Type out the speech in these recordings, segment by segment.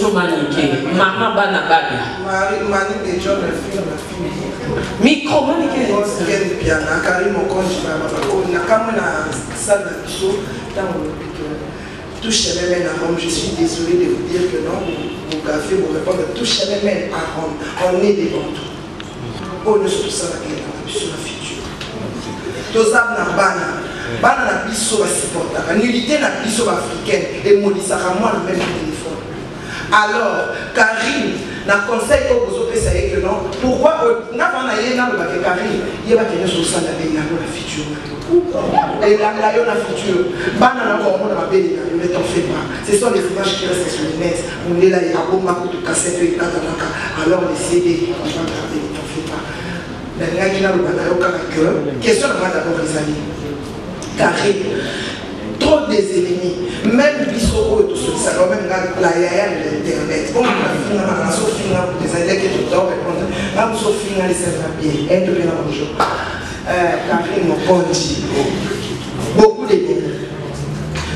Bonjour Maniké, maman Banababi. Maniké, John, la fille. Micro Maniké. Piana, Karim, mon conjoint, je suis désolé de vous dire que non, vous gaffez, vous répondez, touchez même à Rome, on est devant tout. On est sur ça, sur la future. Tozab na bana na biso va supporter, nullité na biso africaine, et Molisaka moi le même téléphone. Alors, Karine, na conseil que vous offrez, c'est que non, pourquoi n'a pas na le Karine, il va tenir sur ça la future. Et la future, banana ne t'en fais pas. Ce sont les images qui restent sur le net. On est là, il y a un bon marque de cassette et alors les CD, on va garder, ne t'en fais pas. Question d'abord les amis. Carré, trop des ennemis, même Bissoro et tout ça, quand même la yaya de l'internet. On a fait des années que je dois répondre. Là, vous avez fait les bien, bien bonjour. Karine Mokondi, beaucoup d'ennemis.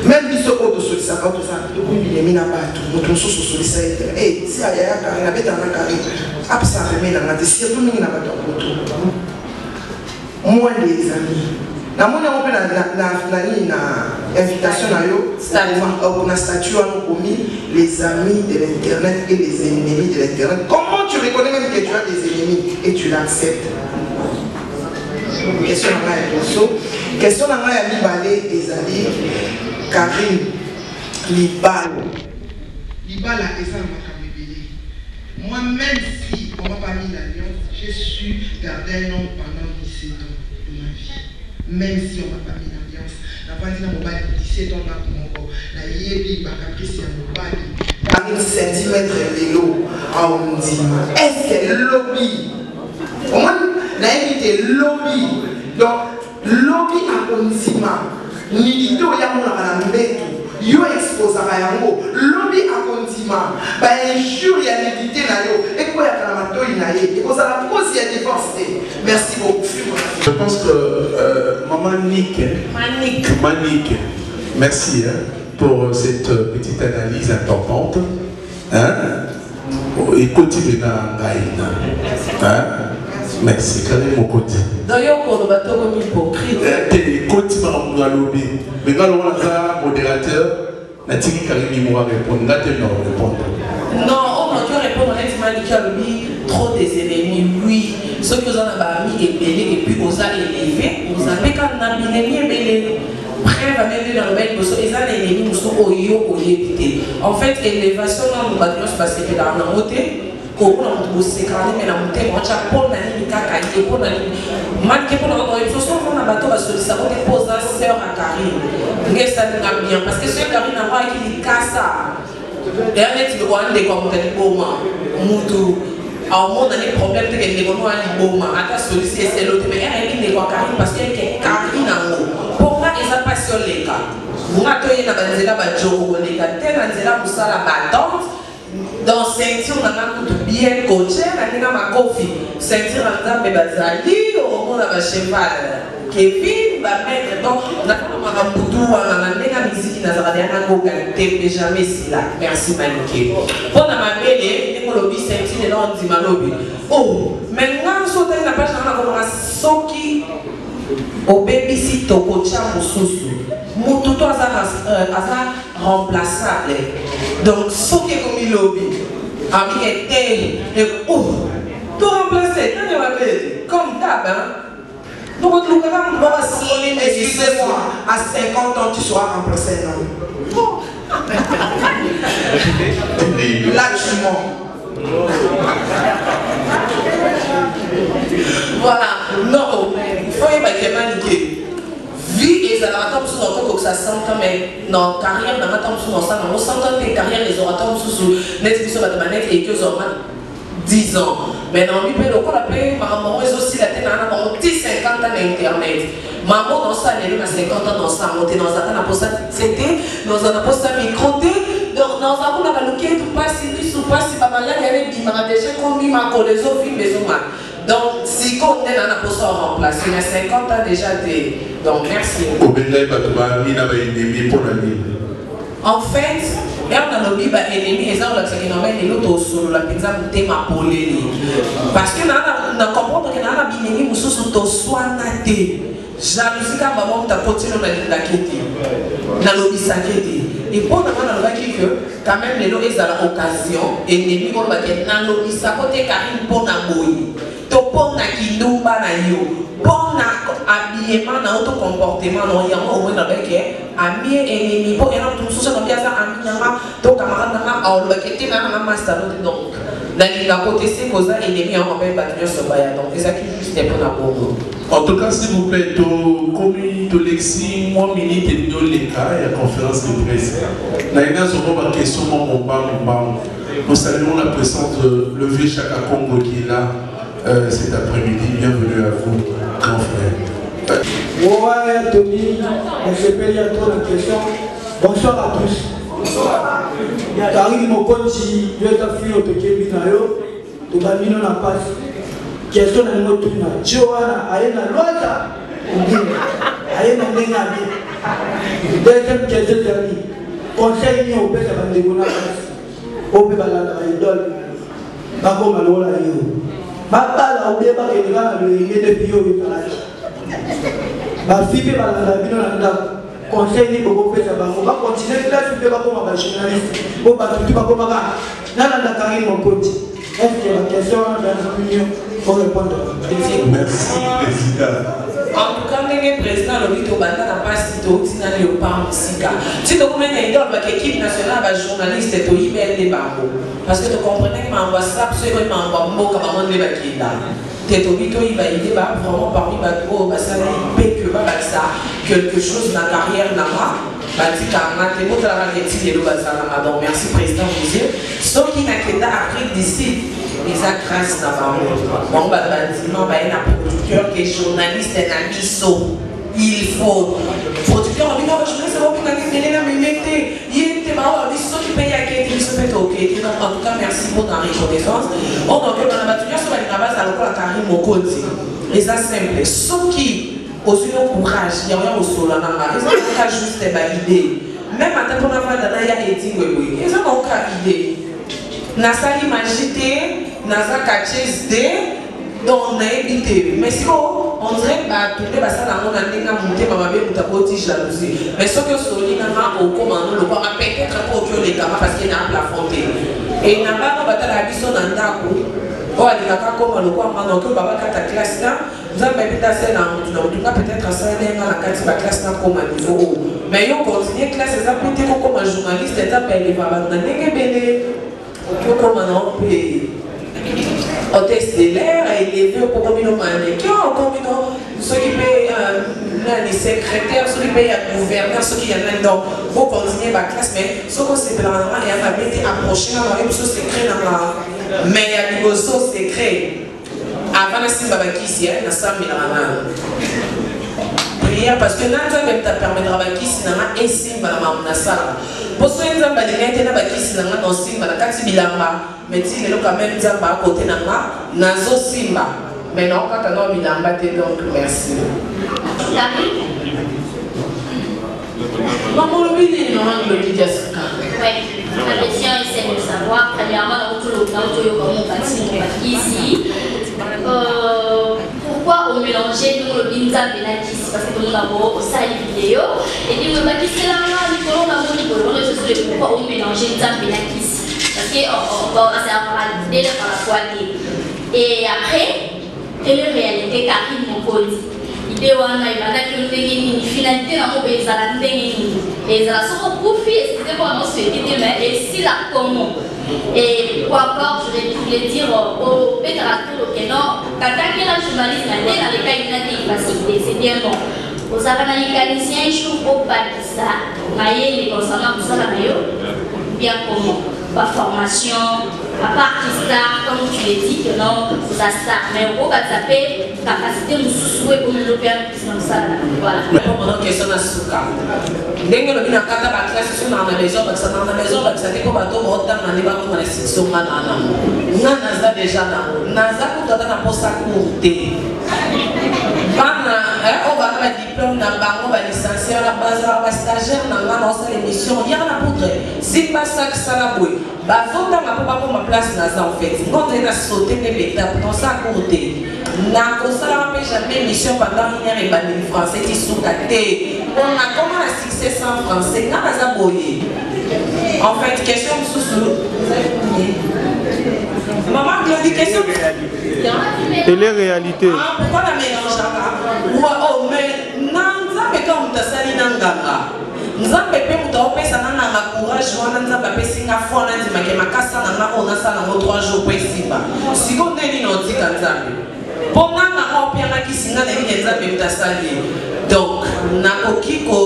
Même Bissoro de ça, quand tout ça, tout le monde est mis à battre, notre source sur ça. Et si Ayaya Karine avait un Karine, absent de dans la décision, tout le monde n'a pas de moi les amis. Na moni on peut na invitation na yo on a statut on commis les amis de l'internet et les ennemis de l'internet. Comment tu reconnais même que tu as des ennemis et tu l'acceptes? Question na question na ya Libale ezali Karine Libale eza makamebele. Moi même si on m'a pas mis l'alliance, j'ai su garder un nom pendant 17 ans de ma vie. Même si on m'a pas mis l'alliance, la partie dans mon bail 17 ans dans mon corps, la yébi, ma caprice à mon bail, par une centimètre de l'eau à Ondima. Est-ce que lobby? Au moins, la invité lobby. Donc, lobby à Ondima. Nidito yamona à la mbétou. Yo expose à Bayango. Lobby à Ondima. Bah, injure ya nidité na yo. Et quoi ya kalamato inaye. Et vous allez poser ya divorcé. Merci beaucoup. Je pense que Maman Nick, merci pour cette petite analyse importante. Et continue dans Gaïna. Merci. Quel est mon côté? D'ailleurs, pour le bateau comme hypocrite. Continue dans le lobby. Mais quand on a un modérateur, on a dit qu'il y a répondre. Non, on a répondre à lobby, trop des ennemis, oui. Ceux que vous avez mis et puis vous avez élevé, vous avez quand même mis les ennemis. Après, va mettre dans le bain, vous avez des ennemis, vous avez en fait, l'élévation dans le bâtiment, c'est parce que dans la montée, qu'on a bossé quand même, la montée, on a pour la ligne, pour la ligne. Manqué pour la ligne, il faut souvent qu'on a bateau, parce que ça va déposer la sœur à Karine. Qu'est-ce que ça nous bien? Parce que ce Karine n'a pas écrit Kassa. Et en fait, il doit aller comme tel moment. Moutou. Alors, on a des problèmes de l'économie à l'Iboma. À ta sollicité, c'est l'autre. Mais elle est Karine parce qu'il y a Karine en haut. Pourquoi ils n'ont pas sur les cas? Vous m'attendez dans la Banzela Badjo, les gars, tel Banzela Moussa la battante. Dans ceinture, on a tout bien coaché. On a ma copie. Ceinture, on a mes bazali. On a ma cheval. Kevin va mettre. Donc, on a un boudou, on a la musique qui n'a pas de jamais si là. Merci, Maniké. Pour ma belle, on a dit ceinture, et là, on dit ma lobby. Oh, maintenant, on a la page, on a Soki au baby-sit au coach à Moussoussou. Moutouto a remplaçable. Donc, Soki comme il lobby. Ami était, et oh, tout remplacé, comme d'hab, hein. Donc, excusez-moi, à 50 ans, tu seras remplacé, non? Là, tu mens. Voilà, non, il faut y Maniké. Vie et les orateurs sous encore que ça sent mais non carrière dans ma tombe sous non ça non sent que carrière les orateurs sous net sur ma manette et que ont 10 ans. Mais non, il peut le quoi appeler maman aussi la tête à 50 ans d'internet. Maman dans ça elle a 50 ans dans ça monter dans ça na posta c'était dans un posta micro donc dans un coup on a loqué tout pas si tout pas si pas mal il y avait dit m'a déjà comme ma collègue film maison. Donc, si on est dans la poste en place, il y a 50 ans déjà. Donc, merci. En fait, Et on a lobby ennemi et ça on a dit que normalement les autres solo la pizza monter ma polé parce que on a comprendre que on a binemi mususu to soanaté jalousie quand maman t'a continué na kiti na lobby saketi et pour na va que quand même les lois à l'occasion ennemi on va que na lobby sa côté Karine pour na boyi to pour na kindumba na yo pour na habillement na auto comportement non il y a au moins avec ami ennemi pour elle tout ça comme ça ami nanga to camarade nanga on va que na master donc la côté c'est cause ennemi on va battre ce baya donc c'est ça qui juste pour na pour en tout cas s'il vous plaît to commis to lexi moi minute et deux les cas et la conférence de presse na ina sur ma question mon nous saluons la présence de le vieux Chaka Congo qui est là cet après-midi. Bienvenue à vous, grand frère. Ouais, Tony, je peux lire trop de questions. Bonsoir à tous. Bonsoir. Karine Mokonzi, je ta fille au Pékin Binayo, tu vas venir dans la passe. Question de notre tour. Joana, Aïna Loata, Aïna Nengabi. Deuxième question de la vie. Conseil au Pékin Bandegona, au Pékin Bandegona, Bako Malola Yo. Baba oublié pas que les gars le depuis yo ba fille ba la bino na conseil ni beaucoup fait ça ba on va continuer classe tu pas comme un journaliste on va tout pas comme na na Karine Mokonzi est-ce que la question dans la réunion pour répondre merci président. En tout cas, le président Lobito Banda n'a pas cité au Tina Léopard Sika. Si tu connais l'équipe nationale, le journaliste est au IBL des Bambos. Parce que tu comprenais que ma WhatsApp, c'est que ma Bambo, comme on dit, qui est là. Tétobito, il va y avoir vraiment parmi les gros, ça il que ça quelque chose dans la carrière là-bas. Donc merci président Mouzier. Ce qui n'a qu'à Afrique d'ici. Les grâce d'abord. Bon, bâtiment, il y a un producteur qui est journaliste et un misso. Il faut. Producteur, on dit non, journaliste, c'est bon, il y a un misso. Il y a un misso qui paye à qui est ok. En tout cas, merci pour ta reconnaissance. On a vu dans la bâtiment, sur la base à la Karine Mokonzi. Et ça, simple. Ceux qui aussi le courage, il y a un au sol, il y a juste l'idée. Même à ta première fois, il y a des gens qui ont idée. Nasali magité, Nasa Kachis D, donc on a évité. Mais si on dirait que tout le monde a monté, ma mère a monté jalousie. Mais ce que Soli n'a pas au commandant, le quoi peut-être pour que les camarades parce qu'il y a un plafond. Et il n'a pas la vision d'un dako. Oh, il n'a pas comme le quoi pendant que Baba Kata classe là, vous avez peut-être peut-être ça dans la classe là comme un niveau haut. Mais on continue classe, ça peut être comme un journaliste, ça peut être Baba comme un pays au test de l'air et les vieux pour combiner ceux qui payent les secrétaires, ceux qui payent le gouverneur, ceux qui amènent donc vous continuez ma classe mais ce qu'on s'est plan et on avait été approché dans la même chose secret dans la mais il y a des choses secrets avant la Simbabaki ici il y a 100 000 prière parce que Nanda même t'a permis de travailler ici dans la Simba la sala. Pour ceux qui ont été dans la Simba dans Simba la Kati Bilamba, mais si les quand même Zamba à côté Nanga, Nazo Simba. Mais non, quand on a Bilamba, donc merci. Maman le dit, maman le dit Jessica. Oui, la question essaie de savoir premièrement dans tout le comment on ici. Pourquoi on mélangeait le binza benakis parce que nous avons au salle vidéo et dit le bakis c'est là Nicolas on a voulu pourquoi on mélangeait binza benakis parce que on va avoir l'idée par la poignée et après quelle est la réalité Karine Mokonzi idée on a eu une finalité dans mon pays à la et ça sont profit c'était pour nous souhaiter mais et si la comment et quoi encore je voulais dire au péterateur que non quand la journaliste dans les cas il a des facilités c'est bien bon aux mécaniciens je trouve au pas de ça mais les concernant tout ça là bien comment pas formation à part qui star comme tu l'as dit que non ça star mais au va taper capacité nous souhaiter pour nous faire dans ça voilà pendant question na suka ndenge lo bina kata ba classe sur na maison parce que na maison parce que ko ba to mota na liba ko na section na naza déjà naza ko tata na posa courte bana on va ba diplôme na bango ba licencié na base ba stagiaire na ngana on l'émission il y a la poudre Simba sac salaboué. Bazota ma papa pour ma place naza en fait. Quand on a sauté les étapes dans sa côté. Na kosala pe jamais mission pendant une heure et demie français qui sont gâtés. On a comment un succès sans français. Na naza boye. En fait, question sous. Maman Claudie, question. Télé-réalité. Ah, pourquoi la mélange là? Oh, mais Nanza, mais comme tu as sali Nanganga. Nzambe pe muta opesa nana na courage wana nzambe apesinga foi na ndima ke makasa na nga ona sala ngo 3 jours pe simba. Siko ndeni no tika nzambe. Pona na opianga kisinga na ni nzambe mutasali. Donc, nakoki ko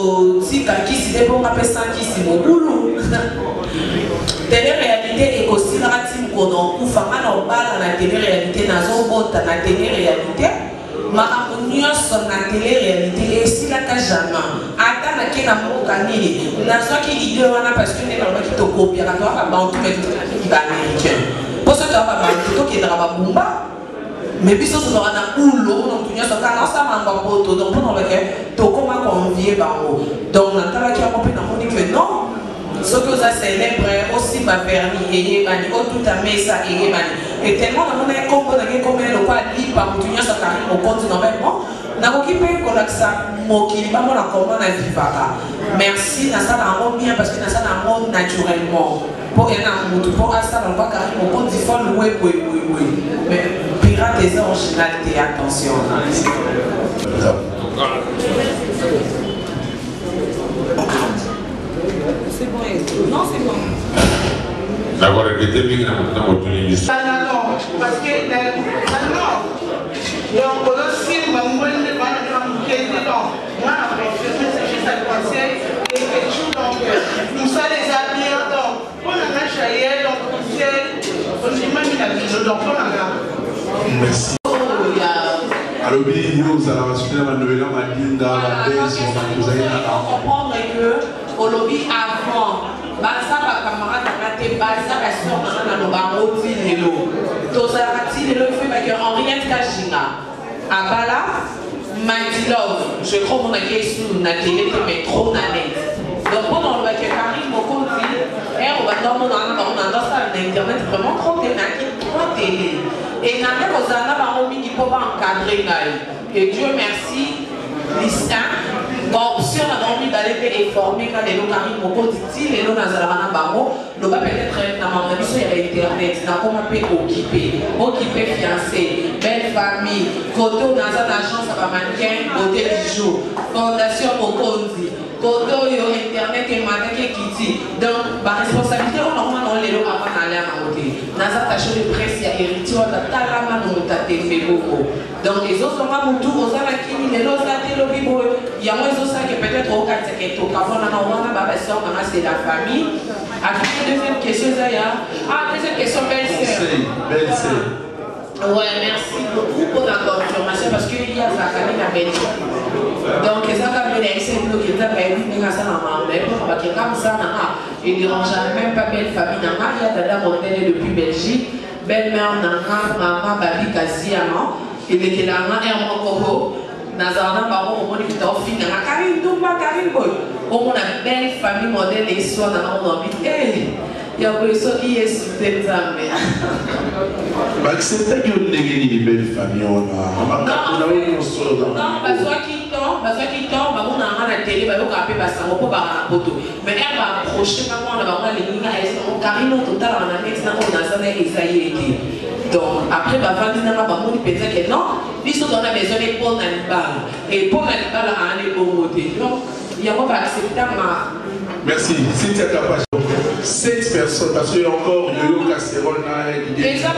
tika kisi de bonga pesa kisi mobulu. Télé-réalité et aussi la team qu'on a couvert na obala na télé-réalité na zobota na télé-réalité. Makamonyos na télé-réalité et si la kajama ata na kena moka nini nazo ki idée wana parce que ne na ki to copia na to ba bantu mais ki ba américain pour ce que ba bantu to ki dra ba bumba mais biso to na ulo no tunya so kana sa mamba poto donc pour que to koma convier bango donc na tala ki a compris na moni que non ce que ça célèbre aussi ma permis et mani o tout à mesa et mani et tellement on a combo na comme le quoi li pa mutunya sa kari au compte normalement na ko ki pe ko laksa mokili ba mona comment na vivaka merci na ça na mo bien parce que na ça na mo naturellement pour ena mutu pour ça na pas kari au compte il faut louer oui mais pirate des originalités attention c'est bon, non, c'est bon. D'abord, répétez bien dans votre ministre. Non, parce que non. Donc, aussi, je juste à conseil et tout. Donc, nous sommes les amis. Donc, on a chaillé, donc, on s'est mis la vie. Donc, on a. Merci. Alors, nous allons soutenir ma nouvelle Madinda, la baisse, on va comprendre que au lobby avant, basa ba camarade na te basa ba sœur na no ba moti lelo. Tozarati lelo fait ba que Henriette Kajina. Abala Madilov, je crois mon aké sous na télé mais trop na net. Donc pendant le bac Paris mon compte et on va dans mon dans ça internet vraiment trop télé. Et na me kozana ba romi qui peut pas encadrer naï. Et Dieu merci, l'islam. Bon, si on a envie d'aller et former quand les gens arrivent au quotidien, les gens n'ont pas le va peut-être dans mon avis sur Internet, dans comment peut occuper fiancé, belle famille, côté dans une agence à mannequin, côté bijoux, fondation Mokondi, côté Internet et mannequin qui dit. Donc, ma responsabilité, on normalement les gens avant d'aller à ma côté. Dans une attaché de presse, il y a héritier, on a talama dans le tâté fait beaucoup. Donc, les autres sont pas pour tout, aux alakini, les autres sont des lobbies, il y a moins de ça que peut-être au cas de Keto, quand on a c'est la famille. Deuxième question, Zaya. Ah, deuxième question, belle-sœur. Ouais, merci beaucoup pour la confirmation parce qu'il y a sa famille à Belgique. Donc, ça, comme il y a essayé de nous dire, il y a ça dans ma mère, il ne dérange même pas belle famille. Il y a Dada Montel depuis Belgique, belle-mère, Nana, maman, Babi, Kaziama, et les Kelama, et Mokoko. Nazarana Baron, on dit que tu as fini. Karine Doumba, Karine Boy. On a une belle famille modèle et soit dans mon envie. Il y a un peu qui est sous tes âmes. C'est que vous avez une belle famille. Non, parce qui tombe, on a la télé, on a appelé Bassango pour la photo. Mais elle va approcher, on a les lignes, Karine au total, on a maintenant, on a ça, Esaïe. Donc, après, on a dit que non, ils sont dans la maison et pour l'animal. Et pour l'animal, on a un bon côté. Donc, il y a pas accepté ma. Merci. Cynthia Kapache. 7 personnes, parce qu'il y a encore Yoyo Casserole. Déjà,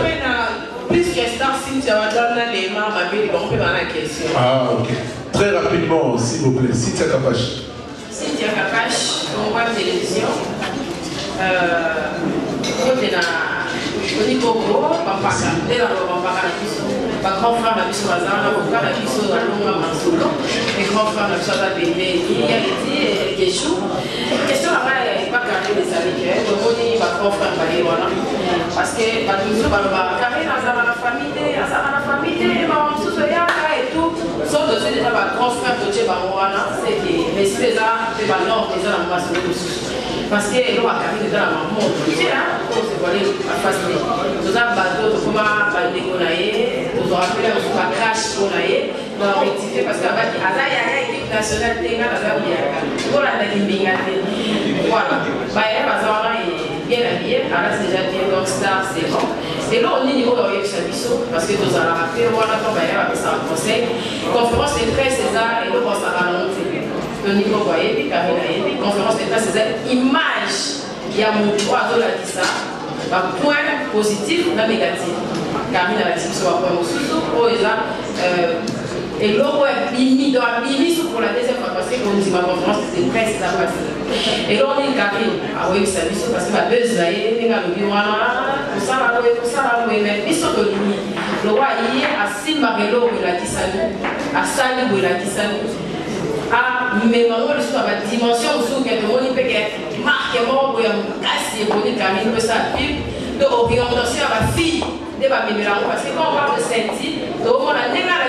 plus que ça, Cynthia va donner les mains, ma vie, on peut la question. Ah, ok. Très rapidement, s'il vous plaît. Cynthia Kapache. Cynthia Kapache, on voit la télévision. Au niveau gros, papa, dès la papa, ma grand frère m'a vu sur Bazar, mon frère m'a vu sur la longue solo, mes grands frères m'a vu sur la bébé, il y a été Yeshua. Question là-bas, il n'y a pas carré des amis, ma grand frère m'a dit voilà. Parce que, pas toujours, carré dans la famille, maman, tout ce et tout. Sauf que c'est déjà ma grand frère de Djeba Moana, c'est que, mais si déjà, c'est pas l'ordre, déjà, la masse de parce que l'eau a carré dans la maman, c'est là, on se voit à face de nous avons bateau, comment pas décoller, nous avons appelé un super crash pour l'aller, nous avons rectifié parce qu'avant, il y a une équipe nationale qui est là, pour la voilà, bien habillé, alors c'est déjà bien donc star, c'est bon. Et là, on est niveau de Chabisso, parce que nous allons rappeler, on a tombé avec ça en conseil, conférence des presse César, et nous on s'en va le niveau voyez, Karine a dit, conférence des presse César, image, il y a mon droit de la dit ça, point positif, la négatif. Karine a dit sur un point aussi, et là, on a mis pour la deuxième fois, parce qu'on dit ma conférence des presse, ça passe. Et là, on est Karine, ah oui, ça dit parce que ma buzz là, il est là, il mais ils sont de lui. Le roi hier a Simbarelo qui l'a dit ça nous, a Sali qui l'a dit ça nous. Ah, mais maintenant, le soir, la dimension où il y a de mon épée, marquement, où il y a un casse, il y a un Karine, que ça pile, de orientation à ma fille. Parce que quand on parle de Saint-Denis, on a des gens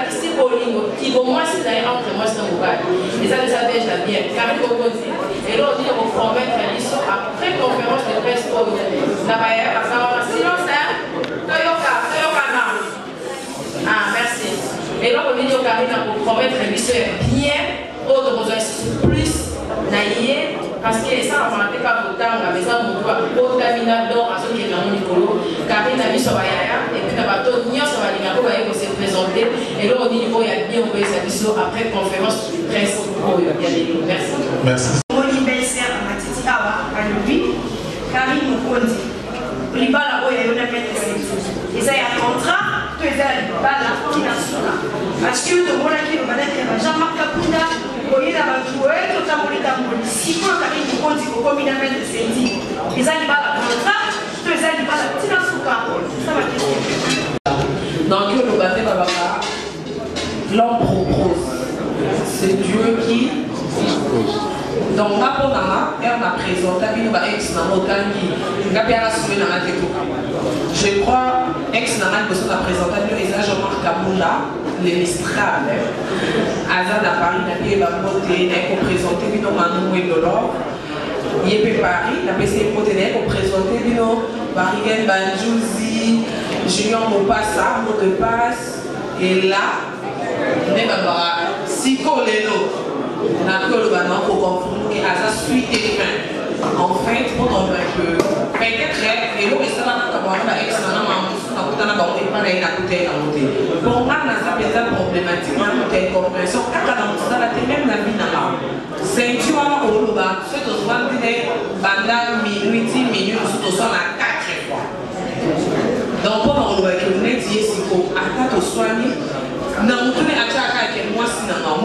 qui vont moins se dire entre moi et mon gars. Et ça, déjà bien. Karine Bokonzi. Et là, on dit qu'on va promettre la mission après conférence de presse pour là-bas, parce qu'on a silence, Toyoka, ah, merci. Et là, on dit au Karine pour promettre la mission bien, autre plus naïe, parce que ça, on a fait comme autant, mais ça, on doit contaminador à ceux qui sont dans Nicolo. Karine a mis sur Bayaya, et puis on a bateau, Nia sur Bayaya, pour se présenter. Et là, on dit qu'il y a bien envoyé sa mission après conférence de presse. Merci. Merci. Mon belle-sœur, Matiti Awa, à lui, Karine Mokondi. Libala, il y a une appétence. Et ça, il y a un contrat, tu es à Libala, qui n'a pas. Parce que le monde qui est Jean-Marc Kapunda, il y a un joueur, tout à l'heure, si tu as Karine Mokondi, au commun de Sendi, ils ont Libala contrat, tu es à Libala, tu n'as pas. Ça va être. Donc, le baptême Babaka, l'homme propose. C'est Dieu qui dispose. Donc, elle m'a présenté je crois, ex-Naman, a présenté Jean-Marc Kabunda, les Mistral. Azad à Paris, il a présenté Manou et Dolor. Il est Paris, il a présenté Paris, Banjouzi, Julien Mopassa, mot de passe. Et là, Siko Lelo. On a que le ballon pour comprendre que ça suit et fin. En fait, on a un peu. Peut-être, et l'eau est ça, on a un excellent moment, on a pour moi, ça peut être problématique, on a une compréhension. Quand on a même la vie là-bas, c'est tu vois, au Loba, ceux qui ont dit, pendant minuit, 10 minutes, nous sommes à 4 fois. Donc, pendant le que vous n'êtes dit, si vous avez soigné, non, vous n'êtes pas à moi, si non,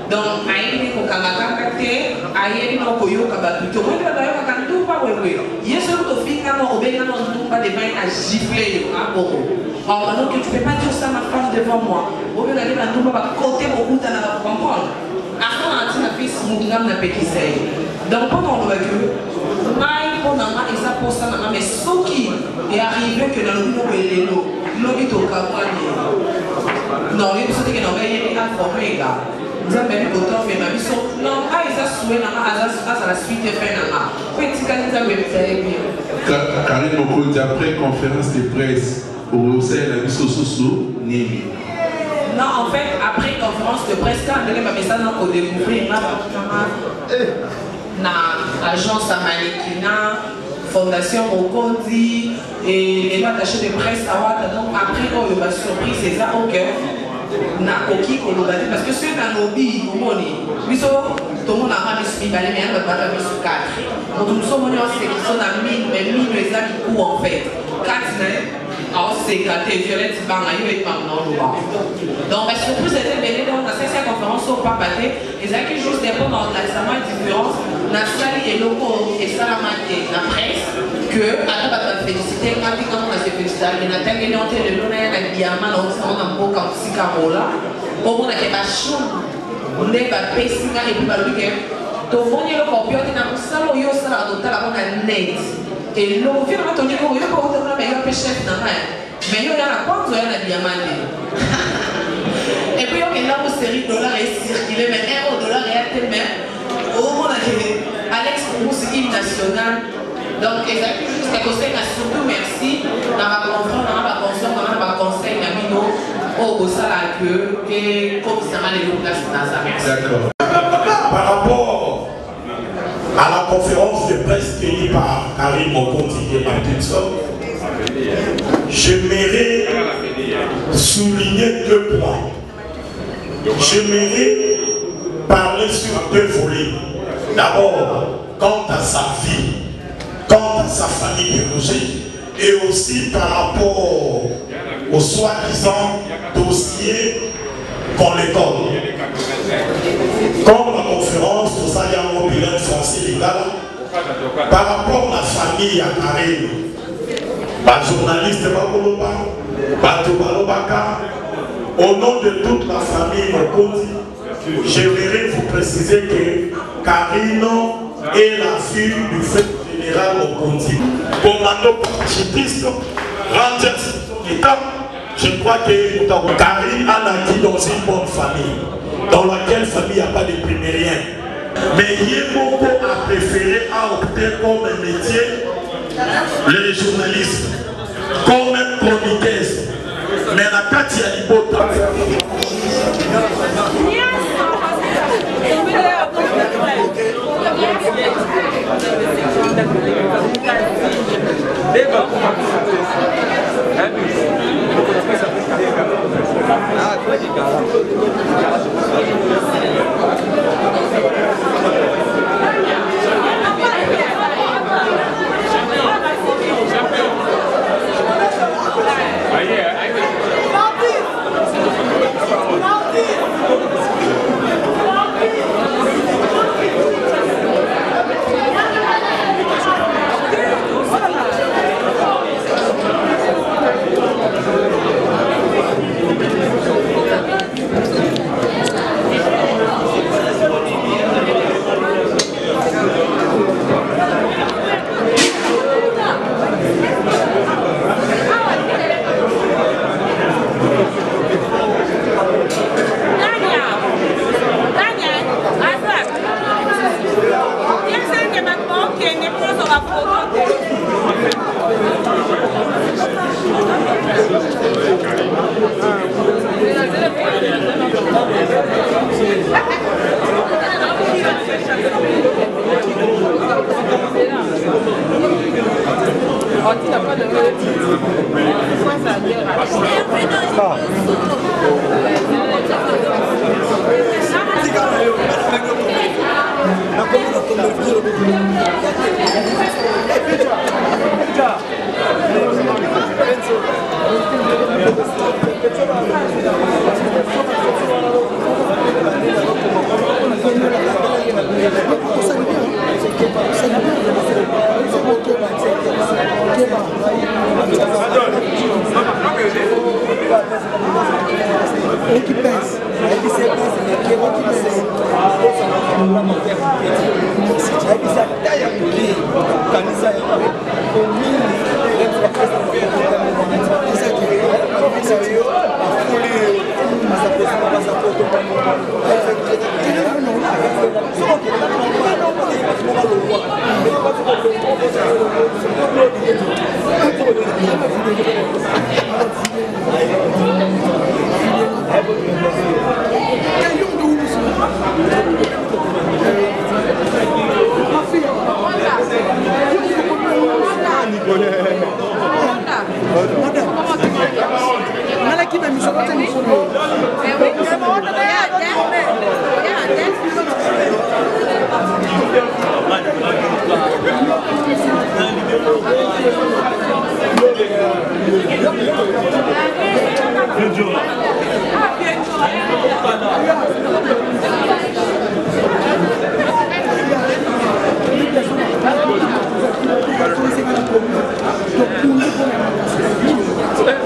donc, aïe, pour Kamakate, aïe, non, pour yo, Kabakuto, moi, d'ailleurs, quand tout va, oui, il y a ce que tu fais, quand on obéit, quand on ne pas des mains à gifler, à Boro. Alors, maintenant que tu ne peux pas dire ça, ma femme, devant moi, au lieu d'aller dans tout, va côté beaucoup, tu vas comprendre. Après, on a dit, ma fille, c'est mon gamme, n'a pas qui donc, pendant le que, maï, pendant ma, et ça, pour ça, mais ce qui est arrivé que dans le monde, il est l'eau, l'eau est au Kawan. Non, il faut que l'on ait informé, gars. Nous avons mis autant, mais ma mission, non, ils ont souhaité à la suite de fin. Karine Mokondi, après conférence de presse, au sein de la mission Soso, Nimi. Non, en fait, après conférence de presse, quand on a mis ça dans le découvrir, l'agence à Malikina, Fondation Mokondi, et l'attaché de presse à Ouattara. Donc, après, on a surpris, c'est ça, ok. Parce que ceux dans nos billes, tout le monde a mis sur mais on va pas sur 4. Donc nous sommes ceux qui sont à 1000, mais 1000 les amis courent en fait. 4 alors c'est gâté, violet, bangayo et pardon. Donc la surprise était belle dans la session conférence au Papaté, et ça qui juste dépend dans l'examen différence, la salle et locaux et salamate la presse, que à la félicité, quand on a fait féliciter, il y a un télé de l'honneur à Diamant, on a un peu comme si Carola, au monde a des bachons, on est pas pessima et puis pas le week-end. Donc on est le compion, on a un salon, on a un salon, on a un net. Et l'eau, on a tenu qu'on y a pas autant de meilleurs pêcheurs dans la main. Mais il y a la pointe, il y a la diamant. Et puis on est là où série $, est circulé, mais $1 est tellement. Au monde a Alex c'est hymne national. Donc, exactement, jusqu'à conseil, surtout merci. Dans ma conférence, dans ma conseil, au salaire que comme ça m'a les populations dans sa messe. D'accord. Par rapport à la conférence de presse tenue par Karim Mokonzi et Martinson, j'aimerais souligner 2 points. J'aimerais parler sur 2 volets. D'abord, quant à sa vie, quant à sa famille biologique, et aussi par rapport au soi-disant dossier qu'on les donne. Comme la conférence au Salian bilan français légal, par rapport à la famille à Karim, les journalistes au nom de toute la famille Mokonzi, j'aimerais vous préciser que Karino est la fille du fait général Mokonzi. Commando parachutiste, ranger l'État, je crois que Karim a naquit dans une bonne famille, dans laquelle famille il n'y a pas de primérien. Mais Yemoko a préféré opter comme métier les journalistes, comme chroniqueuse. Mais la Katia Libota.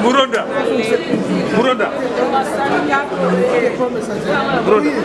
Muronda. Muronda. Muronda.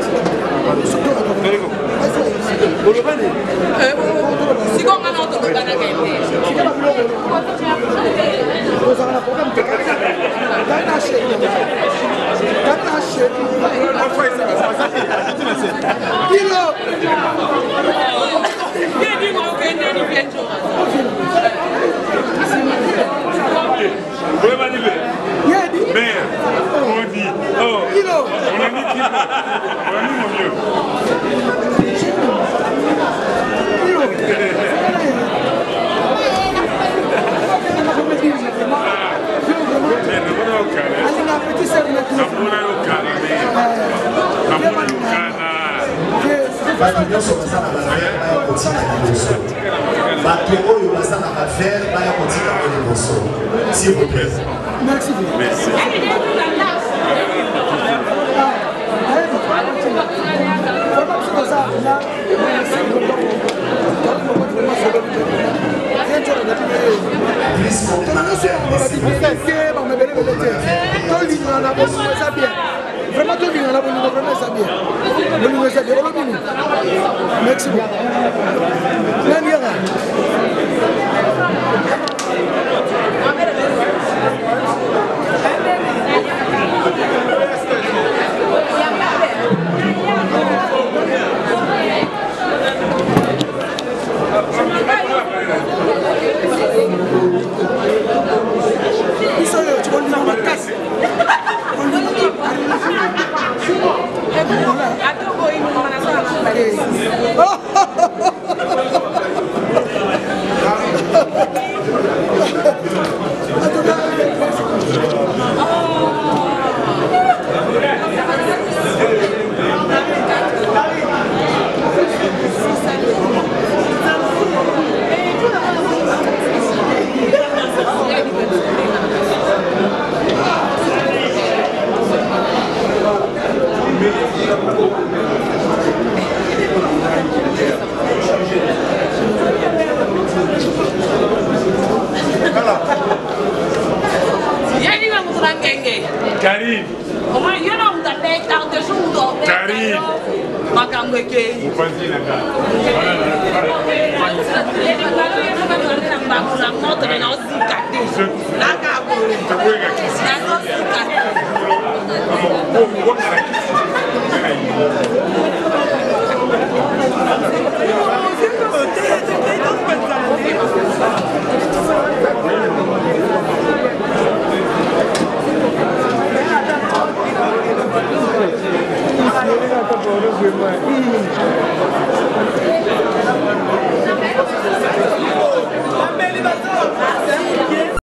S'il vous plaît. Merci. Merci. Vraiment tout bien, vraiment ça bien. Merci beaucoup. Karim. Karim. Merci.